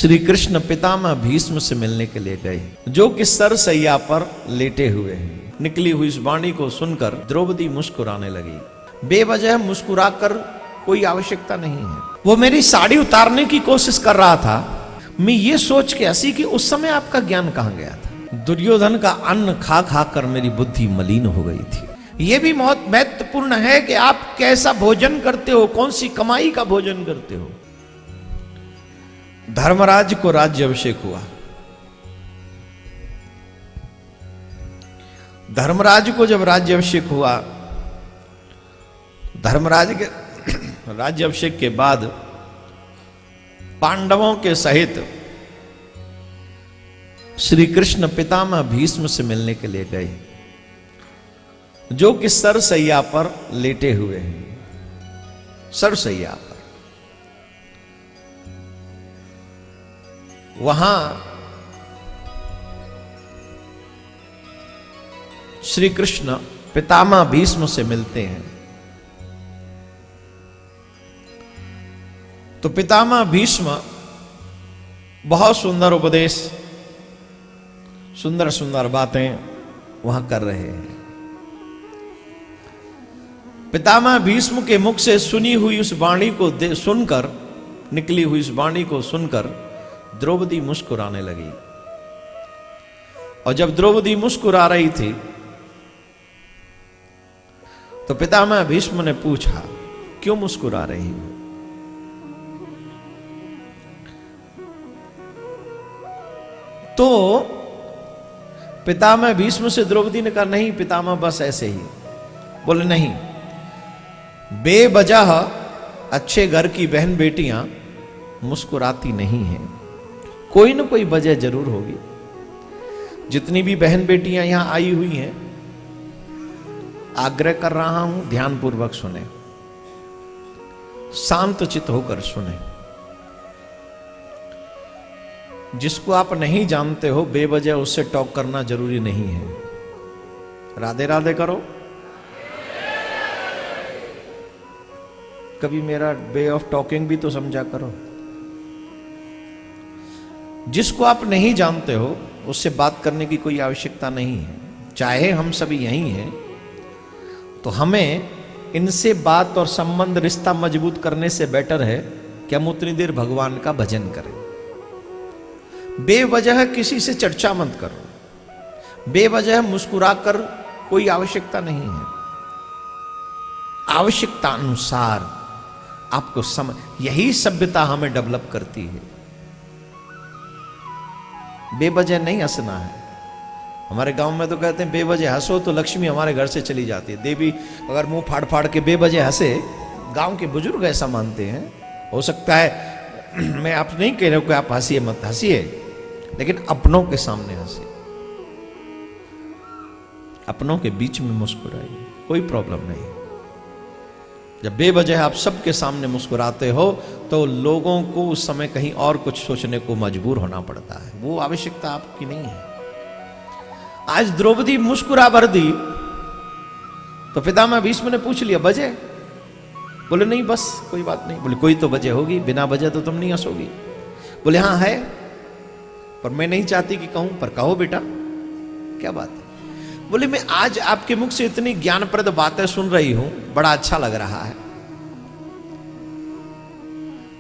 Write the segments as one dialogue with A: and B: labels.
A: श्री कृष्ण पितामह भीष्म से मिलने के लिए गए, जो कि सरसैया पर लेटे हुए हैं। निकली हुई इस वाणी को सुनकर द्रौपदी मुस्कुराने लगी। बेवजह मुस्कुराकर कोई आवश्यकता नहीं है। वो मेरी साड़ी उतारने की कोशिश कर रहा था। मैं ये सोच के हंसी कि उस समय आपका ज्ञान कहाँ गया था। दुर्योधन का अन्न खा खा कर मेरी बुद्धि मलिन हो गई थी। ये भी बहुत महत्वपूर्ण है कि आप कैसा भोजन करते हो, कौन सी कमाई का भोजन करते हो। धर्मराज को राज्य अभिषेक हुआ। धर्मराज को जब राज्य अभिषेक हुआ, धर्मराज के राज्य अभिषेक के बाद पांडवों के सहित श्री कृष्ण पितामह भीष्म से मिलने के लिए गए, जो कि सरसैया पर लेटे हुए हैं। सरसैया पर वहां श्री कृष्ण पितामह भीष्म से मिलते हैं। तो पितामह भीष्म बहुत सुंदर उपदेश, सुंदर सुंदर बातें वहां कर रहे हैं। पितामह भीष्म के मुख से सुनी हुई उस वाणी को सुनकर, निकली हुई उस वाणी को सुनकर द्रौपदी मुस्कुराने लगी। और जब द्रौपदी मुस्कुरा रही थी तो पितामह भीष्म ने पूछा, क्यों मुस्कुरा रही हो? तो पितामह भीष्म से द्रौपदी ने कहा, नहीं पितामह बस ऐसे ही। बोले नहीं, बेवजह अच्छे घर की बहन बेटियां मुस्कुराती नहीं हैं, कोई ना कोई वजह जरूर होगी। जितनी भी बहन बेटियां यहां आई हुई हैं, आग्रह कर रहा हूं ध्यानपूर्वक सुने, शांत चित्त होकर सुने। जिसको आप नहीं जानते हो बेवजह उससे टॉक करना जरूरी नहीं है। राधे राधे करो। कभी मेरा वे ऑफ टॉकिंग भी तो समझा करो। जिसको आप नहीं जानते हो उससे बात करने की कोई आवश्यकता नहीं है। चाहे हम सभी यहीं हैं तो हमें इनसे बात और संबंध, रिश्ता मजबूत करने से बेटर है कि हम उतनी देर भगवान का भजन करें। बेवजह किसी से चर्चा मत करो, बेवजह मुस्कुराकर कोई आवश्यकता नहीं है। आवश्यकता अनुसार आपको समझ, यही सभ्यता हमें डेवलप करती है। बेवजह नहीं हंसना है। हमारे गांव में तो कहते हैं बेवजह हंसो तो लक्ष्मी हमारे घर से चली जाती है। देवी अगर मुंह फाड़ फाड़ के बेवजह हंसे, गांव के बुजुर्ग ऐसा मानते हैं। हो सकता है मैं आप नहीं कह रहा हूं कि आप हंसिए मत, हंसिए, लेकिन अपनों के सामने हंसिए, अपनों के बीच में मुस्कुराइए, कोई प्रॉब्लम नहीं। जब बेवजह आप सबके सामने मुस्कुराते हो तो लोगों को उस समय कहीं और कुछ सोचने को मजबूर होना पड़ता है। वो आवश्यकता आपकी नहीं है। आज द्रौपदी मुस्कुरा भर दी तो पितामह भीष्म ने पूछ लिया, वजह? बोले नहीं बस कोई बात नहीं। बोले कोई तो वजह होगी, बिना वजह तो तुम नहीं हंसोगी। बोले हाँ है, पर मैं नहीं चाहती कि कहूं, पर कहो बेटा क्या बात है। बोले मैं आज आपके मुख से इतनी ज्ञानप्रद बातें सुन रही हूं, बड़ा अच्छा लग रहा है,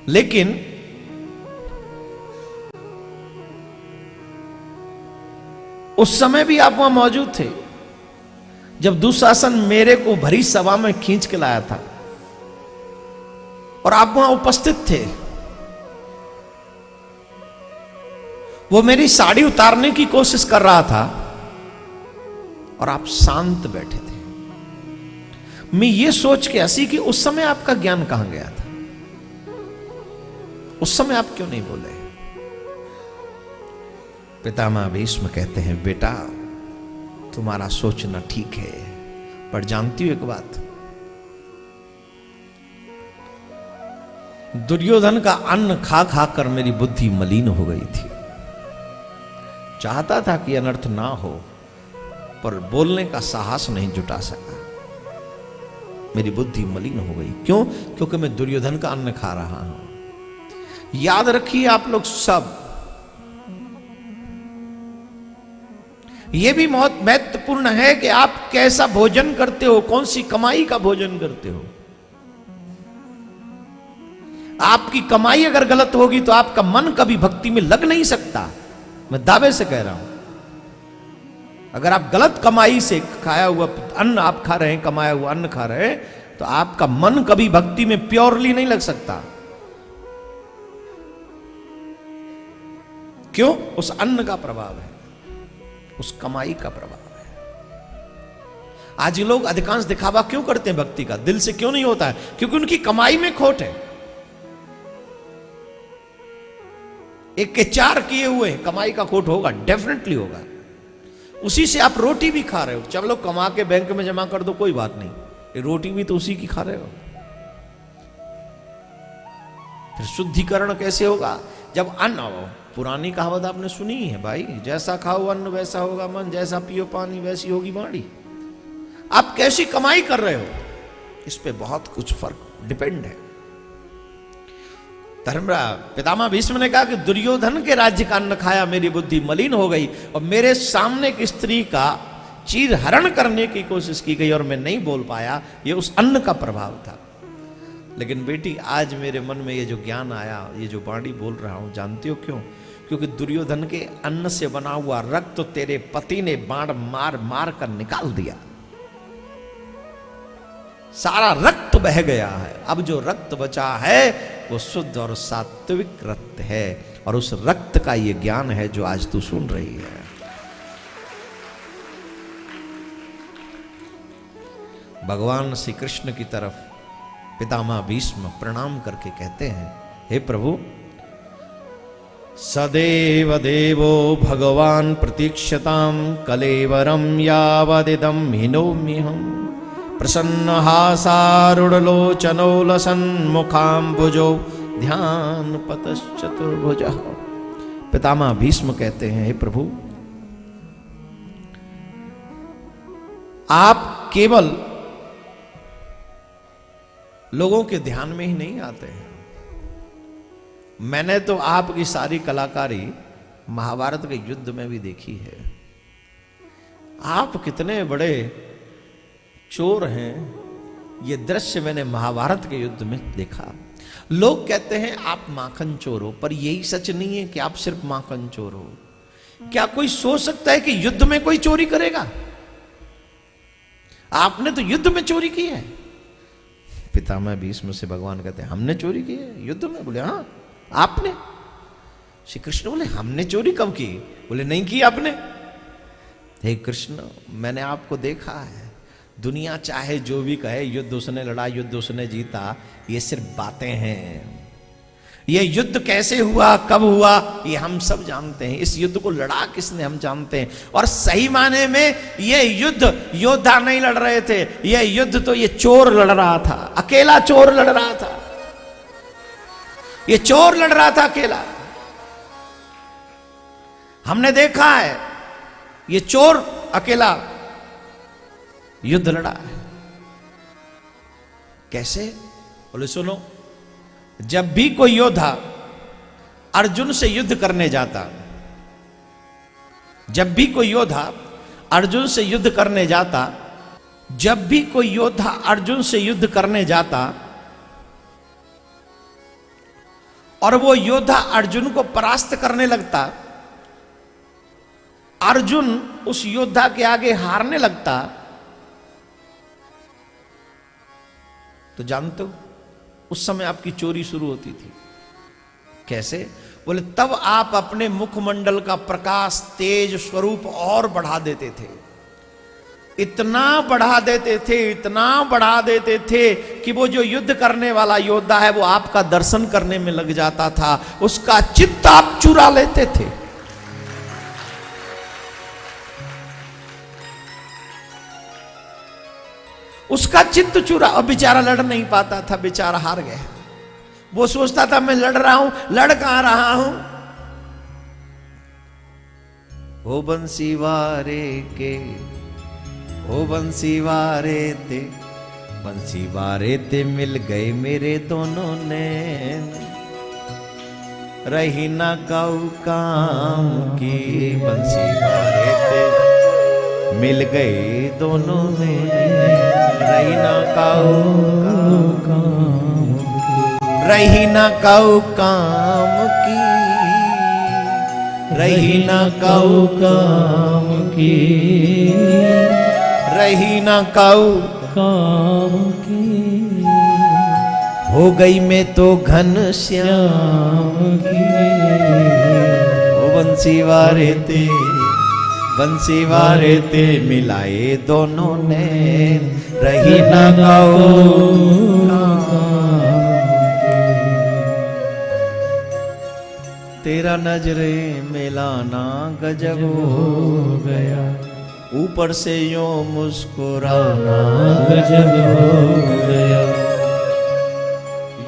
A: लेकिन उस समय भी आप वहां मौजूद थे जब दुशासन मेरे को भरी सभा में खींच के लाया था और आप वहां उपस्थित थे। वो मेरी साड़ी उतारने की कोशिश कर रहा था और आप शांत बैठे थे। मैं ये सोच के हंसी कि उस समय आपका ज्ञान कहां गया था, उस समय आप क्यों नहीं बोले। पितामह भीष्म कहते हैं, बेटा तुम्हारा सोचना ठीक है, पर जानती हो एक बात, दुर्योधन का अन्न खा खा कर मेरी बुद्धि मलिन हो गई थी। चाहता था कि अनर्थ ना हो, पर बोलने का साहस नहीं जुटा सका। मेरी बुद्धि मलिन हो गई। क्यों? क्योंकि मैं दुर्योधन का अन्न खा रहा हूं। याद रखिए आप लोग सब, यह भी बहुत महत्वपूर्ण है कि आप कैसा भोजन करते हो, कौन सी कमाई का भोजन करते हो। आपकी कमाई अगर गलत होगी तो आपका मन कभी भक्ति में लग नहीं सकता, मैं दावे से कह रहा हूं। अगर आप गलत कमाई से खाया हुआ अन्न आप खा रहे हैं, कमाया हुआ अन्न खा रहे हैं, तो आपका मन कभी भक्ति में प्योरली नहीं लग सकता। क्यों? उस अन्न का प्रभाव है, उस कमाई का प्रभाव है। आज लोग अधिकांश दिखावा क्यों करते हैं भक्ति का, दिल से क्यों नहीं होता है? क्योंकि उनकी कमाई में खोट है। एक के चार किए हुए कमाई का खोट होगा, डेफिनेटली होगा। उसी से आप रोटी भी खा रहे हो, चलो कमा के बैंक में जमा कर दो, कोई बात नहीं, रोटी भी तो उसी की खा रहे हो। फिर शुद्धिकरण कैसे होगा? जब अन्न, पुरानी कहावत आपने सुनी है भाई, जैसा खाओ अन्न वैसा होगा मन, जैसा पियो पानी वैसी होगी बाड़ी। आप कैसी कमाई कर रहे हो, इस पे बहुत कुछ फर्क डिपेंड है। धर्मराज पितामह भीष्म ने कहा कि दुर्योधन के राज्य का अन्न खाया मेरी बुद्धि मलिन हो गई, और मेरे सामने एक स्त्री का चीर हरण करने की कोशिश की गई और मैं नहीं बोल पाया, ये उस अन्न का प्रभाव था। लेकिन बेटी आज मेरे मन में ये जो ज्ञान आया, ये जो बाणी बोल रहा हूं, जानती हो क्यों? क्योंकि दुर्योधन के अन्न से बना हुआ रक्त तो तेरे पति ने बाण मार मार कर निकाल दिया, सारा रक्त बह गया है। अब जो रक्त बचा है वो शुद्ध और सात्विक रक्त है, और उस रक्त का ये ज्ञान है जो आज तू सुन रही है। भगवान श्री कृष्ण की तरफ पितामह भीष्म प्रणाम करके कहते हैं, हे प्रभु, सदैव देवो भगवान प्रतीक्षताम कलेवरम यावदिदं हिनोम्यहम् प्रसन्नहासारुढलोचनो लसन्मुखाम्बुजो ध्यान पतश्चतुर्भुजः। पितामह भीष्म कहते हैं, हे प्रभु, आप केवल लोगों के ध्यान में ही नहीं आते हैं। मैंने तो आपकी सारी कलाकारी महाभारत के युद्ध में भी देखी है। आप कितने बड़े चोर हैं, ये दृश्य मैंने महाभारत के युद्ध में देखा। लोग कहते हैं आप माखन चोर हो, पर यही सच नहीं है कि आप सिर्फ माखन चोर हो। क्या कोई सोच सकता है कि युद्ध में कोई चोरी करेगा? आपने तो युद्ध में चोरी की है। पितामह भीष्म से भगवान कहते हैं, हमने चोरी की है युद्ध में? बोले हाँ आपने। श्री कृष्ण बोले, हमने चोरी कब की? बोले नहीं की आपने। हे कृष्ण, मैंने आपको देखा है। दुनिया चाहे जो भी कहे, युद्ध उसने लड़ा, युद्ध उसने जीता, ये सिर्फ बातें हैं। ये युद्ध कैसे हुआ, कब हुआ, ये हम सब जानते हैं। इस युद्ध को लड़ा किसने, हम जानते हैं। और सही माने में ये युद्ध योद्धा नहीं लड़ रहे थे, ये युद्ध तो ये चोर लड़ रहा था, अकेला चोर लड़ रहा था। ये चोर लड़ रहा था अकेला। हमने देखा है ये चोर अकेला युद्ध लड़ा है। कैसे? बोले सुनो, जब भी कोई योद्धा अर्जुन से युद्ध करने जाता, जब भी कोई योद्धा अर्जुन से युद्ध करने जाता, जब भी कोई योद्धा अर्जुन से युद्ध करने जाता और वो योद्धा अर्जुन को परास्त करने लगता, अर्जुन उस योद्धा के आगे हारने लगता, तो जानते हो उस समय आपकी चोरी शुरू होती थी। कैसे? बोले तब आप अपने मुखमंडल का प्रकाश, तेज, स्वरूप और बढ़ा देते थे। इतना बढ़ा देते थे, इतना बढ़ा देते थे कि वो जो युद्ध करने वाला योद्धा है वो आपका दर्शन करने में लग जाता था, उसका चित्त आप चुरा लेते थे। उसका चित्त चुरा, और बेचारा लड़ नहीं पाता था, बेचारा हार गया। वो सोचता था मैं लड़ रहा हूं, लड़ कहां रहा हूं। ओ बंसी वारे के, ओ बंसी वारे ते, बंसी वारे ते मिल गए मेरे दोनों नैन। रही न कऊ काम की। बंसी वारे ते मिल गए दोनों ने, रही न कऊ काम की, रही न कऊ काम की, रही न कऊ काम की, रही न कऊ काम की। हो गई मैं तो घन श्याम की। ओ बंसी वारे ते मिलाए दोनों ने, रही न कऊ तेरा नजरे मिलाना गजब हो गया, ऊपर से यूं मुस्कुराना गजब हो गया।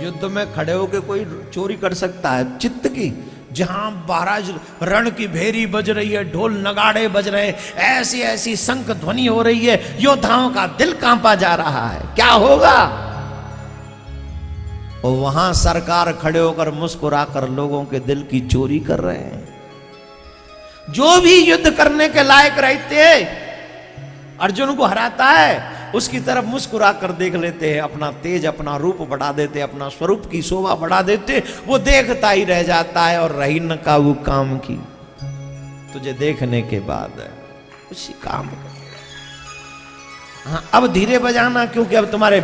A: युद्ध में खड़े होकर कोई चोरी कर सकता है चित्त की? जहां महाराज रण की भेरी बज रही है, ढोल नगाड़े बज रहे हैं, ऐसी ऐसी शंख ध्वनि हो रही है, योद्धाओं का दिल कांपा जा रहा है, क्या होगा? और वहां सरकार खड़े होकर मुस्कुराकर लोगों के दिल की चोरी कर रहे हैं। जो भी युद्ध करने के लायक रहते अर्जुन को हराता है, उसकी तरफ मुस्कुरा कर देख लेते हैं, अपना तेज अपना रूप बढ़ा देते, अपना स्वरूप की शोभा बढ़ा देते, वो देखता ही रह जाता है। और रही न काबू काम की, तुझे देखने के बाद उसी काम कर। हाँ, अब धीरे बजाना, क्योंकि अब तुम्हारे